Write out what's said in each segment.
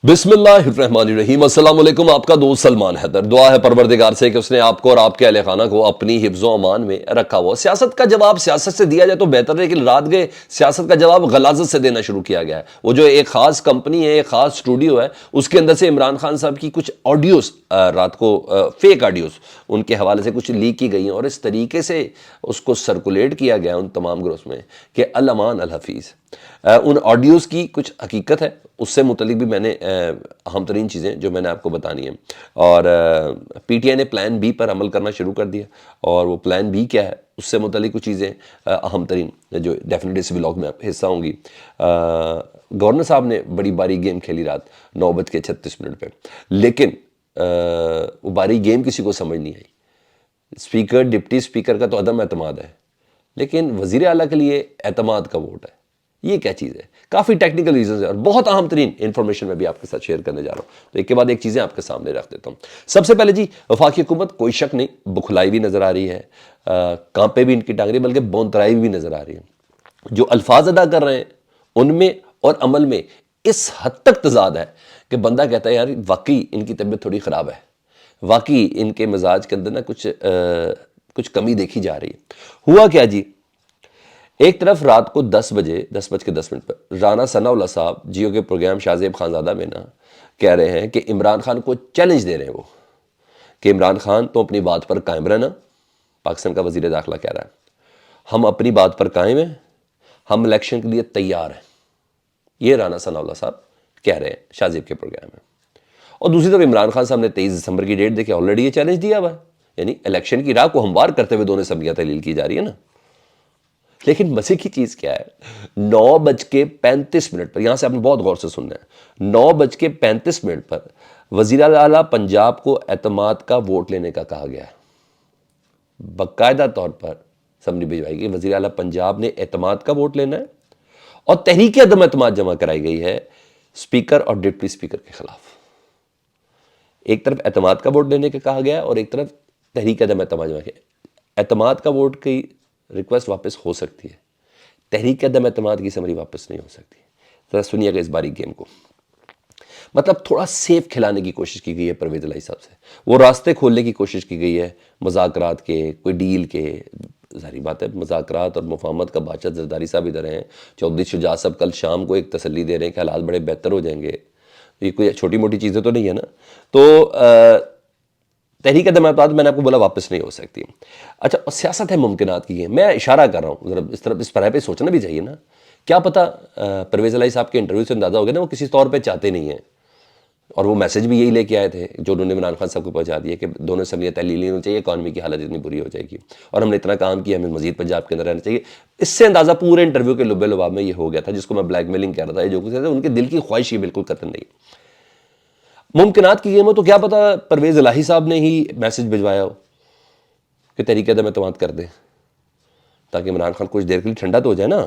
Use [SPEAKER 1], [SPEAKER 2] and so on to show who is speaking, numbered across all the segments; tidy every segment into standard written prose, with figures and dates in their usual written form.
[SPEAKER 1] بسم اللہ الرحمن الرحیم۔ السلام علیکم، آپ کا دوست سلمان حیدر۔ دعا ہے پروردگار سے کہ اس نے آپ کو اور آپ کے اہل خانہ کو اپنی حفظ و امان میں رکھا ہوا۔ سیاست کا جواب سیاست سے دیا جائے تو بہتر ہے، لیکن رات گئے سیاست کا جواب غلاظت سے دینا شروع کیا گیا ہے۔ وہ جو ایک خاص کمپنی ہے، ایک خاص اسٹوڈیو ہے، اس کے اندر سے عمران خان صاحب کی کچھ آڈیوز رات کو فیک آڈیوز ان کے حوالے سے کچھ لیک کی گئی ہیں، اور اس طریقے سے اس کو سرکولیٹ کیا گیا ان تمام گروپس میں کہ الامان الحفیظ۔ ان آڈیوز کی کچھ حقیقت ہے، اس سے متعلق بھی میں نے اہم ترین چیزیں جو میں نے آپ کو بتانی ہیں، اور پی ٹی آئی نے پلان بی پر عمل کرنا شروع کر دیا، اور وہ پلان بی کیا ہے اس سے متعلق کچھ چیزیں اہم ترین جو ڈیفینیٹلی اس ولاگ میں حصہ ہوں گی۔ گورنر صاحب نے بڑی باری گیم کھیلی رات 9:36 پہ، لیکن وہ باری گیم کسی کو سمجھ نہیں آئی۔ اسپیکر ڈپٹی اسپیکر کا تو عدم اعتماد ہے، لیکن وزیر اعلیٰ کے لیے اعتماد کا ووٹ ہے، یہ کیا چیز ہے؟ کافی ٹیکنیکل ریزنز ہے، اور بہت اہم ترین انفارمیشن میں بھی آپ کے ساتھ شیئر کرنے جا رہا ہوں، تو ایک کے بعد ایک چیزیں آپ کے سامنے رکھ دیتا ہوں۔ سب سے پہلے جی، وفاقی حکومت کوئی شک نہیں بکھلائی بھی نظر آ رہی ہے، کانپے بھی ان کی ٹانگری، بلکہ بونترائی بھی نظر آ رہی ہے۔ جو الفاظ ادا کر رہے ہیں ان میں اور عمل میں اس حد تک تضاد ہے کہ بندہ کہتا ہے یار واقعی ان کی طبیعت تھوڑی خراب ہے، واقعی ان کے مزاج کے اندر نا کچھ کمی دیکھی جا رہی ہے۔ ہوا کیا جی، ایک طرف رات کو 10:10 پر رانا ثناء اللہ صاحب جیو کے پروگرام شاہ زیب خانزادہ میں نا کہہ رہے ہیں کہ عمران خان کو چیلنج دے رہے ہیں وہ، کہ عمران خان تو اپنی بات پر قائم رہنا۔ پاکستان کا وزیر داخلہ کہہ رہا ہے ہم اپنی بات پر قائم ہیں، ہم الیکشن کے لیے تیار ہیں، یہ رانا ثناء اللہ صاحب کہہ رہے ہیں شاہ زیب کے پروگرام میں۔ اور دوسری طرف عمران خان صاحب نے 23 دسمبر کی ڈیٹ دیکھے، آلریڈی یہ چیلنج دیا ہوا ہے، یعنی الیکشن کی راہ کو ہموار کرتے ہوئے دونوں اسمبلیاں تحلیل کی جا رہی ہے نا۔ لیکن مزے کی چیز کیا ہے، 9:35 پر، یہاں سے آپ نے بہت غور سے سننا ہے، 9:35 پر وزیر اعلیٰ پنجاب کو اعتماد کا ووٹ لینے کا کہا گیا ہے۔ باقاعدہ طور پر اسمبلی بھجوائی گئی، وزیر اعلیٰ پنجاب نے اعتماد کا ووٹ لینا ہے، اور تحریک عدم اعتماد جمع کرائی گئی ہے اسپیکر اور ڈپٹی اسپیکر کے خلاف۔ ایک طرف اعتماد کا ووٹ لینے کا کہا گیا ہے، اور ایک طرف تحریک عدم اعتماد جمع کیا۔ اعتماد کا ووٹ کی ریکویسٹ واپس ہو سکتی ہے، تحریک عدم اعتماد کی سمری واپس نہیں ہو سکتی۔ ذرا سنیے گا اس باری گیم کو، مطلب تھوڑا سیف کھلانے کی کوشش کی گئی ہے پرویز الہی صاحب سے، وہ راستے کھولنے کی کوشش کی گئی ہے مذاکرات کے، کوئی ڈیل کے۔ ظاہری بات ہے مذاکرات اور مفاہمت کا بادشاہ زرداری صاحب ادھر ہیں، چودھری شجاع صاحب کل شام کو ایک تسلی دے رہے ہیں کہ حالات بڑے بہتر ہو جائیں گے، یہ کوئی چھوٹی موٹی چیزیں تو نہیں ہے نا۔ تو تحریک عدم اعتماد میں نے آپ کو بولا واپس نہیں ہو سکتی۔ اچھا، سیاست ہے ممکنات کی ہے، میں اشارہ کر رہا ہوں، ذرا اس طرف اس پرائے پہ سوچنا بھی چاہیے نا۔ کیا پتہ پرویز الہی صاحب کے انٹرویو سے اندازہ ہو گیا نا وہ کسی طور پہ چاہتے نہیں ہیں، اور وہ میسج بھی یہی لے کے آئے تھے جو انہوں نے عمران خان صاحب کو پہنچا دیا کہ دونوں اسمبلیاں تحلیل نہیں ہونی چاہیے، اکانومی کی حالت اتنی بری ہو جائے گی، اور ہم نے اتنا کام کیا، ہمیں مزید پنجاب کے اندر رہنا چاہیے۔ اس سے اندازہ پورے انٹرویو کے لبے لباب میں یہ ہو گیا تھا، جس کو میں بلیک میلنگ کہہ رہا تھا، جو کچھ ان کے دل کی خواہش ہی بالکل قطع نہیں۔ ممکنات کی گیم ہو تو کیا پتہ پرویز الہی صاحب نے ہی میسج بھجوایا ہو کہ تحریک عدم اعتماد کر دیں، تاکہ عمران خان کچھ دیر کے لیے ٹھنڈا تو ہو جائے نا،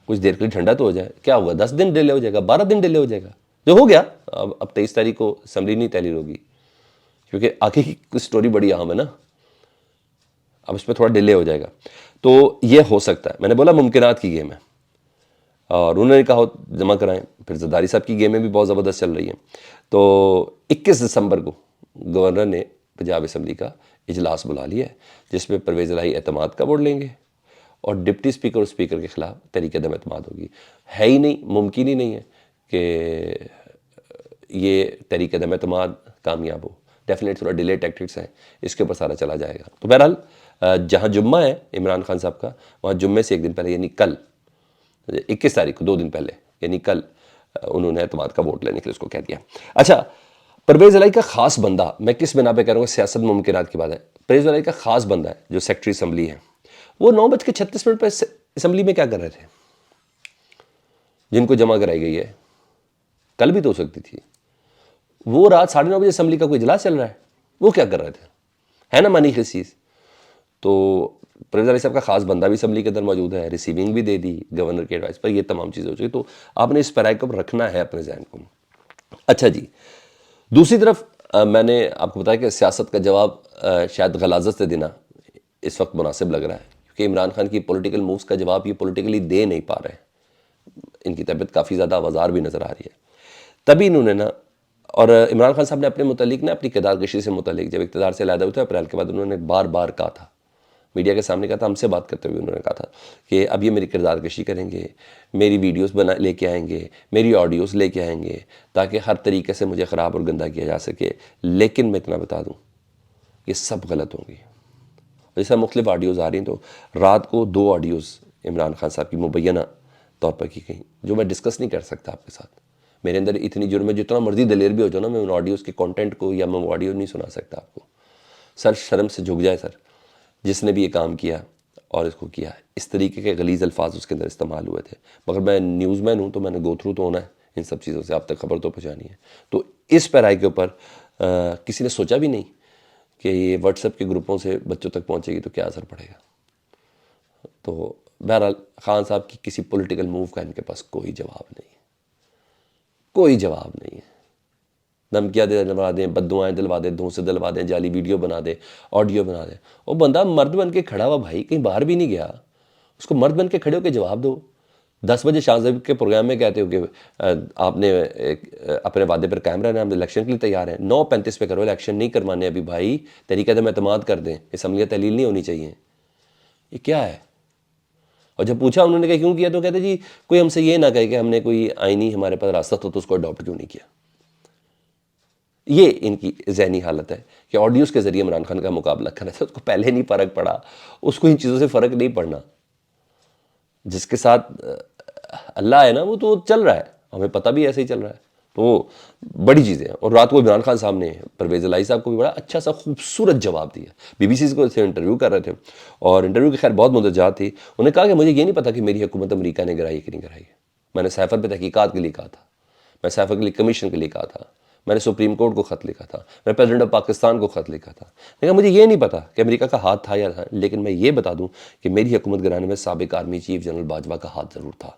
[SPEAKER 1] کچھ دیر کے لیے ٹھنڈا تو ہو جائے۔ کیا ہوگا، 10 دن ڈیلے ہو جائے گا، 12 دن ڈیلے ہو جائے گا، جو ہو گیا۔ اب 23 تاریخ کو اسمبلی نہیں تحلیل ہوگی، کیونکہ آگے کی سٹوری بڑی اہم ہے نا، اب اس پہ تھوڑا ڈیلے ہو جائے گا، تو یہ ہو سکتا ہے۔ میں نے بولا ممکنات کی گیم ہے، اور انہوں نے کہا جمع کرائیں۔ پھر زرداری صاحب کی گیمیں بھی بہت زبردست چل رہی ہیں۔ تو 21 دسمبر کو گورنر نے پنجاب اسمبلی کا اجلاس بلا لیا ہے، جس میں پرویز الہی اعتماد کا ووٹ لیں گے، اور ڈپٹی اسپیکر اور اسپیکر کے خلاف تحریک عدم اعتماد ہوگی۔ ہے ہی نہیں، ممکن ہی نہیں ہے کہ یہ تحریک عدم اعتماد کامیاب ہو، ڈیفینیٹ تھوڑا ڈیلے ٹیکٹکس ہیں، اس کے اوپر سارا چلا جائے گا۔ تو بہرحال جہاں جمعہ ہے عمران خان صاحب کا، وہاں جمعے سے ایک دن پہلے یعنی کل 21 تاریخ کو 2 دن پہلے یعنی کل انہوں نے اعتماد کا ووٹ لینے کے لیے اس کو کہہ دیا۔ اچھا، پرویز الہی کا خاص بندہ، میں کس بنا پہ کہہ رہا ہوں، سیاست ممکنات کی بات ہے، پرویز الہی کا خاص بندہ ہے جو سیکٹری اسمبلی ہے، وہ 9:36 پہ اسمبلی میں کیا کر رہے تھے، جن کو جمع کرائی گئی ہے؟ کل بھی تو ہو سکتی تھی۔ وہ رات 9:30 بجے اسمبلی کا کوئی اجلاس چل رہا ہے، وہ کیا کر رہے تھے؟ ہے نا مانی خصیص۔ تو پرویز الہی صاحب کا خاص بندہ بھی اسمبلی کے اندر موجود ہے، ریسیونگ بھی دے دی گورنر کے ایڈوائس پر، یہ تمام چیزیں ہو چکی، تو آپ نے اس پیرائی کو رکھنا ہے اپنے ذہن کو۔ اچھا جی، دوسری طرف میں نے آپ کو بتایا کہ سیاست کا جواب شاید غلاظت سے دینا اس وقت مناسب لگ رہا ہے، کیونکہ عمران خان کی پولیٹیکل مووز کا جواب یہ پولیٹیکلی دے نہیں پا رہے ہیں، ان کی طبیعت کافی زیادہ آوازار بھی نظر آ رہی ہے۔ تبھی انہوں نے نا، اور عمران خان صاحب نے اپنے متعلق نا، اپنی کردار کشی سے متعلق جب اقتدار سے علیحدہ ہوئے تھے اپریل کے بعد، انہوں نے بار بار کہا تھا، میڈیا کے سامنے کہا تھا، ہم سے بات کرتے ہوئے انہوں نے کہا تھا کہ اب یہ میری کردار کشی کریں گے، میری ویڈیوز لے کے آئیں گے، میری آڈیوز لے کے آئیں گے، تاکہ ہر طریقے سے مجھے خراب اور گندہ کیا جا سکے. لیکن میں اتنا بتا دوں، یہ سب غلط ہوں گی. جیسے مختلف آڈیوز آ رہی ہیں، تو رات کو 2 آڈیوز عمران خان صاحب کی مبینہ طور پر کی گئی، جو میں ڈسکس نہیں کر سکتا آپ کے ساتھ. میرے اندر اتنی جرم ہے، جتنا مرضی دلیر بھی ہو جاؤ نا، میں ان آڈیوز کے کانٹینٹ کو یا میں وہ آڈیو نہیں سنا سکتا آپ کو. سر شرم سے جھک جائے سر، جس نے بھی یہ کام کیا اور اس کو کیا ہے. اس طریقے کے غلیظ الفاظ اس کے اندر استعمال ہوئے تھے. مگر میں نیوز مین ہوں، تو میں نے گو تھرو تو ہونا ہے ان سب چیزوں سے، آپ تک خبر تو پہنچانی ہے. تو اس پیرائی کے اوپر کسی نے سوچا بھی نہیں کہ یہ واٹس ایپ کے گروپوں سے بچوں تک پہنچے گی تو کیا اثر پڑے گا. تو بہرحال خان صاحب کی کسی پولیٹیکل موو کا ان کے پاس کوئی جواب نہیں ہے، کوئی جواب نہیں ہے. دھمکیاں دلوا دیں، بد دعائیں دلوا دیں، دھونسے دلوا دیں، جعلی ویڈیو بنا دیں، آڈیو بنا دیں. وہ بندہ مرد بن کے کھڑا ہوا بھائی، کہیں باہر بھی نہیں گیا، اس کو مرد بن کے کھڑے ہو کے جواب دو. 10 بجے شاہ زیب کے پروگرام میں کہتے ہو کہ آپ نے اپنے وعدے پر قائم رہنا، ہم الیکشن کے لیے تیار ہیں. 9:35 پہ کرو، الیکشن نہیں کروانے ابھی بھائی، طریقہ عدم اعتماد کر دیں، اسمبلیاں تحلیل نہیں ہونی چاہیے. یہ کیا ہے؟ اور جب پوچھا انہوں نے کہ کیوں کیا، تو کہتے جی کوئی ہم سے یہ نہ کہے کہ ہم نے کوئی آئینی ہمارے پاس راستہ تو اس کو اڈاپٹ کیوں نہیں کیا. یہ ان کی ذہنی حالت ہے کہ آڈیوز کے ذریعے عمران خان کا مقابلہ کرنا تھا. اس کو پہلے نہیں فرق پڑا، اس کو ان چیزوں سے فرق نہیں پڑنا. جس کے ساتھ اللہ ہے نا، وہ تو چل رہا ہے، ہمیں پتہ بھی ایسے ہی چل رہا ہے. تو بڑی چیزیں ہیں. اور رات کو عمران خان صاحب نے پرویز الہی صاحب کو بھی بڑا اچھا سا خوبصورت جواب دیا. BBC کو سے انٹرویو کر رہے تھے، اور انٹرویو کی خیر بہت مندرجات تھی. انہوں نے کہا کہ مجھے یہ نہیں پتا کہ میری حکومت امریکہ نے گرائی کہ نہیں گرائی. میں نے سیفر پہ تحقیقات کے لیے کہا تھا، میں سیفر کے لیے کمیشن کے لیے کہا تھا، میں نے سپریم کورٹ کو خط لکھا تھا، میں نے پریزیڈنٹ آف پاکستان کو خط لکھا تھا. لیکن مجھے یہ نہیں پتا کہ امریکہ کا ہاتھ تھا یا تھا. لیکن میں یہ بتا دوں کہ میری حکومت گرانے میں سابق آرمی چیف جنرل باجوہ کا ہاتھ ضرور تھا.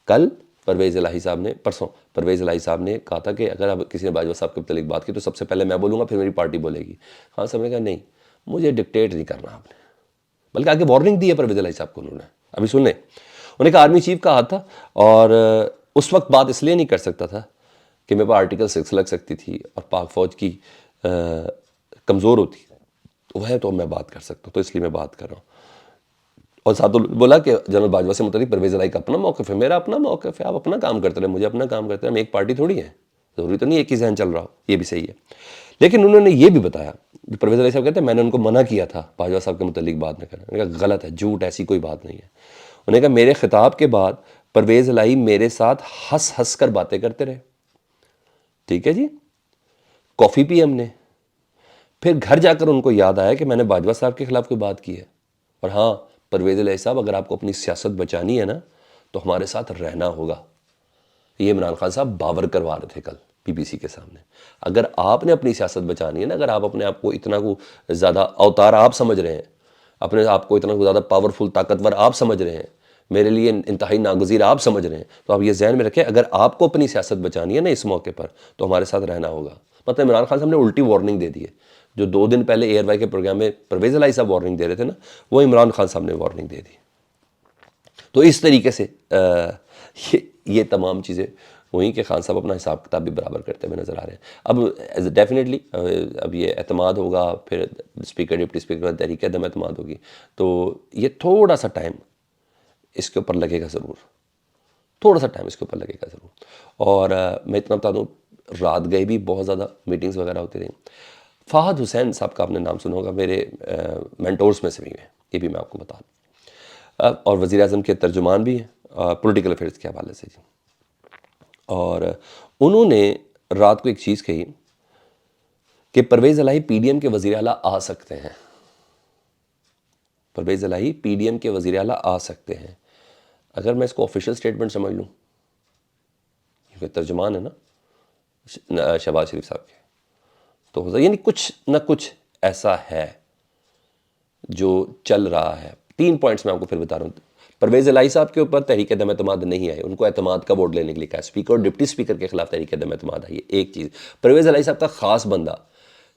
[SPEAKER 1] کل پرویز الہی صاحب نے، پرسوں پرویز الہی صاحب نے کہا تھا کہ اگر اب کسی نے باجوہ صاحب کے متعلق بات کی تو سب سے پہلے میں بولوں گا، پھر میری پارٹی بولے گی. خان صاحب نے کہا نہیں، مجھے ڈکٹیٹ نہیں کرنا آپ نے، بلکہ آگے وارننگ دی ہے پرویز الہی صاحب کو. انہوں نے ابھی سن لیں، انہوں نے کہا آرمی چیف کا ہاتھ تھا، اور اس وقت بات اس لیے نہیں کر سکتا تھا کہ میرے پاس آرٹیکل 6 لگ سکتی تھی اور پاک فوج کی کمزور ہوتی، وہ ہے تو میں بات کر سکتا ہوں، تو اس لیے میں بات کر رہا ہوں. اور ساتھ بولا کہ جنرل باجوہ سے متعلق پرویز الہی کا اپنا موقف ہے، میرا اپنا موقف ہے، آپ اپنا کام کرتے رہے، مجھے اپنا کام کرتے رہے، ہم ایک پارٹی تھوڑی ہیں، ضروری تو نہیں ایک ہی ذہن چل رہا ہو. یہ بھی صحیح ہے. لیکن انہوں نے یہ بھی بتایا، جو پرویز الہی صاحب کہتے ہیں میں نے ان کو منع کیا تھا باجوہ صاحب کے متعلق بات نہ کرنا. انہوں نے کہا غلط ہے، جھوٹ، ایسی کوئی بات نہیں ہے. انہوں نے کہا میرے خطاب کے بعد پرویز الہی میرے ساتھ ہنس ہنس کر باتیں کرتے رہے. ٹھیک ہے جی، کافی پی ہم نے، پھر گھر جا کر ان کو یاد آیا کہ میں نے باجوہ صاحب کے خلاف کوئی بات کی ہے. اور ہاں پرویز الہی صاحب، اگر آپ کو اپنی سیاست بچانی ہے نا تو ہمارے ساتھ رہنا ہوگا. یہ عمران خان صاحب باور کروا رہے تھے کل BBC کے سامنے. اگر آپ نے اپنی سیاست بچانی ہے نا، اگر آپ اپنے آپ کو اتنا کو زیادہ اوتار آپ سمجھ رہے ہیں، اپنے آپ کو اتنا کو زیادہ پاورفل طاقتور آپ سمجھ رہے ہیں، میرے لیے انتہائی ناگزیر آپ سمجھ رہے ہیں، تو آپ یہ ذہن میں رکھیں اگر آپ کو اپنی سیاست بچانی ہے نا اس موقع پر تو ہمارے ساتھ رہنا ہوگا. مطلب عمران خان صاحب نے الٹی وارننگ دے دی ہے. جو 2 دن پہلے ایئر وائی کے پروگرام میں پرویز الہی صاحب وارننگ دے رہے تھے نا، وہ عمران خان صاحب نے وارننگ دے دی. تو اس طریقے سے یہ تمام چیزیں ہوئیں کہ خان صاحب اپنا حساب کتاب بھی برابر کرتے ہوئے نظر آ رہے ہیں. اب ڈیفینیٹلی اب یہ اعتماد ہوگا، پھر اسپیکر ڈپٹی اسپیکر تحریک عدم اعتماد ہوگی، تو یہ تھوڑا سا ٹائم اس کے اوپر لگے گا ضرور، تھوڑا سا ٹائم اس کے اوپر لگے گا ضرور. اور میں اتنا بتا دوں، رات گئے بھی بہت زیادہ میٹنگز وغیرہ ہوتی رہیں. فہد حسین صاحب کا آپ نے نام سنا ہوگا، میرے مینٹورز میں سے بھی ہیں، یہ بھی میں آپ کو بتا دوں، اور وزیر اعظم کے ترجمان بھی ہیں پولیٹیکل افیئرز کے حوالے سے جی. اور انہوں نے رات کو ایک چیز کہی کہ پرویز الہی PDM کے وزیر اعلیٰ آ سکتے ہیں. پرویز الہی PDM کے وزیر اعلیٰ آ سکتے ہیں. اگر میں اس کو آفیشیل سٹیٹمنٹ سمجھ لوں، کیونکہ ترجمان ہے نا شہباز شریف صاحب کے، تو یعنی کچھ نہ کچھ ایسا ہے جو چل رہا ہے. 3 پوائنٹس میں آپ کو پھر بتا رہا ہوں. پرویز الہی صاحب کے اوپر تحریک عدم اعتماد نہیں آئے، ان کو اعتماد کا ووٹ لینے کے لیے کہا. اسپیکر اور ڈپٹی اسپیکر کے خلاف تحریک عدم اعتماد آئی ہے. ایک چیز. پرویز الہی صاحب کا خاص بندہ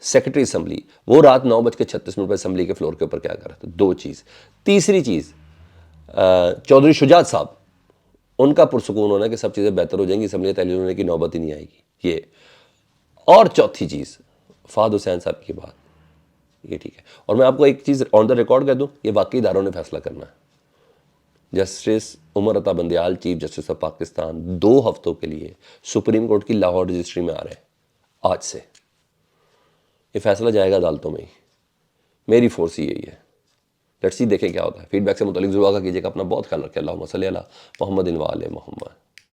[SPEAKER 1] سیکرٹری اسمبلی، وہ رات 9:36 پر اسمبلی کے فلور کے اوپر کیا کر رہا تھا. 2 چیز. تیسری چیز، چودھری شجاعت صاحب ان کا پرسکون ہونا کہ سب چیزیں بہتر ہو جائیں گی، اسمبلی تحلیل ہونے کی نوبت ہی نہیں آئے گی یہ. اور چوتھی چیز فہد حسین صاحب کی بات، یہ ٹھیک ہے. اور میں آپ کو ایک چیز آن دا ریکارڈ کہہ دوں، یہ واقعی اداروں نے فیصلہ کرنا ہے. Justice Umar Ata Bandial chief justice of Pakistan 2 ہفتوں کے لیے سپریم کورٹ کی لاہور رجسٹری میں آ رہے ہیں آج سے. یہ فیصلہ جائے گا عدالتوں میں ہی، میری فورس یہی ہے. لیٹس سی دیکھیں کیا ہوتا ہے. فیڈ بیک سے متعلق ضرور آگاہ کیجیے گا. اپنا بہت خیال رکھیں. اللہم صلی علی محمد و آل محمد.